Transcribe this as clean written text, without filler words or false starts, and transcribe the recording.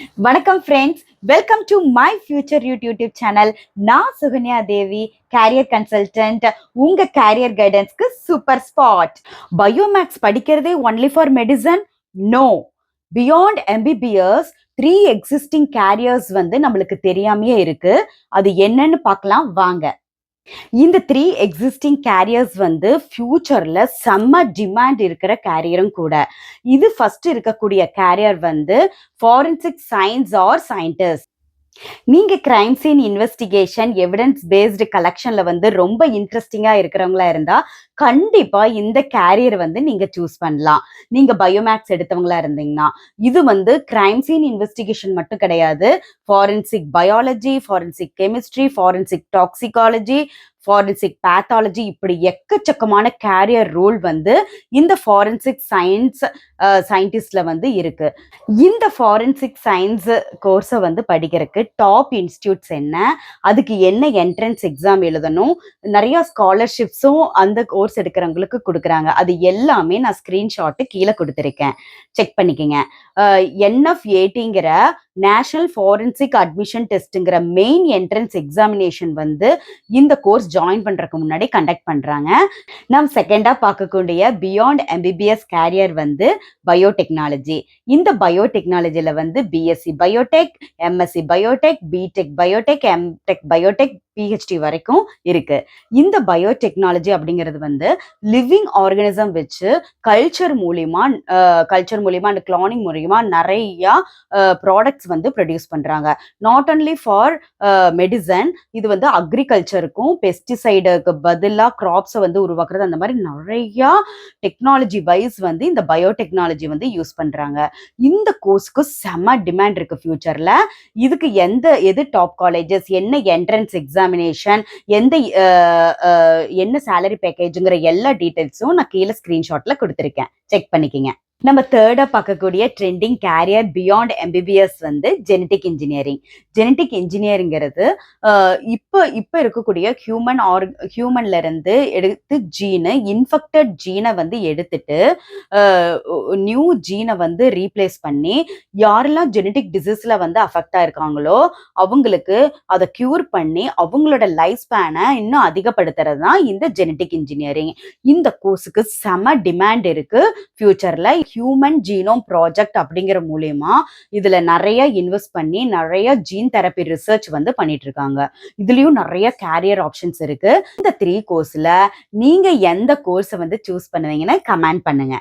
வணக்கம் friends, welcome to my future YouTube channel. நான் Sukanya Devi, career consultant. உங்க கேரியர் கைடன்ஸ்க்கு சூப்பர் ஸ்பாட். பயோமேக்ஸ் படிக்கிறதே only for medicine? No. Beyond MBBS 3 existing careers நம்மளுக்கு தெரியாமையே இருக்கு. அது என்னன்னு பார்க்கலாம் வாங்க. இந்த 3 எக்ஸிஸ்டிங் கேரியர்ஸ் ஃபியூச்சர்ல செம்ம டிமாண்ட் இருக்கிற கேரியரும் கூட. இது ஃபர்ஸ்ட் இருக்கக்கூடிய career forensic science or scientist. நீங்க crime scene investigation evidence based கலெக்ஷன்ல ரொம்ப இன்ட்ரெஸ்டிங்கா இருக்கிறவங்களா இருந்தா கண்டிப்பா இந்த கேரியர் நீங்க சூஸ் பண்ணலாம். நீங்க பயோமேக்ஸ் எடுத்தவங்களா இருந்தீங்கன்னா இது கிரைம் சீன் இன்வெஸ்டிகேஷன் மட்டும் கிடையாது. Forensic biology, forensic chemistry, forensic toxicology, forensic pathology, இப்படி எக்கச்சக்கமான கேரியர் ரோல் இந்த ஃபாரன்சிக் சயின்ஸ் சயின்டிஸ்ட்ல இருக்கு. இந்த ஃபாரன்சிக் சயின்ஸ் கோர்ஸை படிக்கிறதுக்கு டாப் இன்ஸ்டியூட்ஸ் என்ன, அதுக்கு என்ன என்ட்ரன்ஸ் எக்ஸாம் எழுதணும், நிறைய ஸ்காலர்ஷிப்ஸும் அந்த கோர்ஸ் எடுக்கிறவங்களுக்கு கொடுக்குறாங்க. அது எல்லாமே நான் ஸ்கிரீன்ஷாட்டு கீழே கொடுத்துருக்கேன், செக் பண்ணிக்கங்க. NF80ங்கிற நேஷனல் ஃபாரன்சிக் அட்மிஷன் டெஸ்ட்டுங்கிற மெயின் என்ட்ரன்ஸ் எக்ஸாமினேஷன் இந்த கோர்ஸ் ஜாயின் பண்றதுக்கு முன்னாடி கண்டக்ட் பண்றாங்க. நம்ம செகண்டா பார்க்கக்கூடிய பியாண்ட் எம்பிபிஎஸ் கேரியர் பயோடெக்னாலஜி. இந்த பயோடெக்னாலஜில BSc biotech, MSc biotech, BTech biotech, MTech biotech, PhD வரைக்கும் இருக்கு. இந்த பயோடெக்னாலஜி அப்படிங்கிறது லிவிங் ஆர்கானிசம் வச்சு கல்ச்சர் மூலியமா அண்ட் கிளானிங் மூலியமா நிறைய ப்ராடக்ட்ஸ் ப்ரொடியூஸ் பண்றாங்க. நாட் ஒன்லி ஃபார் மெடிசன், இது அக்ரிகல்ச்சருக்கும் பெஸ்டிசைடுக்கு பதிலாக கிராப்ஸை உருவாக்குறது, அந்த மாதிரி நிறைய டெக்னாலஜி வைஸ் இந்த பயோடெக்னாலஜி யூஸ் பண்றாங்க. இந்த கோர்ஸ்க்கு செம டிமாண்ட் இருக்கு ஃபியூச்சர்ல. இதுக்கு எது டாப் காலேஜஸ், என்ன என்ட்ரன்ஸ் எக்ஸாமினேஷன், என்ன சேலரி பேக்கேஜ்ங்கிற எல்லா டீடைல்ஸும் நான் கீழே ஸ்கிரீன்ஷாட்ல கொடுத்துருக்கேன், செக் பண்ணிக்கங்க. நம்ம தேர்டா பார்க்கக்கூடிய trending career beyond MBBS genetic engineering. Genetic இன்ஜினியரிங்கிறது இப்போ இருக்கக்கூடிய ஹியூமன்ல இருந்து எடுத்து ஜீனு, இன்ஃபெக்டட் ஜீனை எடுத்துட்டு நியூ ஜீனை ரீப்ளேஸ் பண்ணி யாரெல்லாம் ஜெனட்டிக் டிசீஸ்ல அஃபெக்ட் ஆயிருக்காங்களோ அவங்களுக்கு அதை கியூர் பண்ணி அவங்களோட லைஃப் ஸ்பேனை இன்னும் அதிகப்படுத்துறது தான் இந்த ஜெனட்டிக் இன்ஜினியரிங். இந்த கோர்ஸுக்கு செம டிமாண்ட் இருக்கு ஃபியூச்சர்ல. ஹியூமன் ஜீனோம் ப்ராஜெக்ட் அப்படிங்கிற மூலியமா இதுல நிறைய இன்வெஸ்ட் பண்ணி நிறைய ஜீன் தெரப்பி ரிசர்ச் பண்ணிட்டு இருக்காங்க. இதுலயும் நிறைய கேரியர் ஆப்ஷன்ஸ் இருக்கு. இந்த 3 கோர்ஸ்ல நீங்க எந்த கோர்ஸை சூஸ் பண்ணுவீங்கன்னு கமெண்ட் பண்ணுங்க.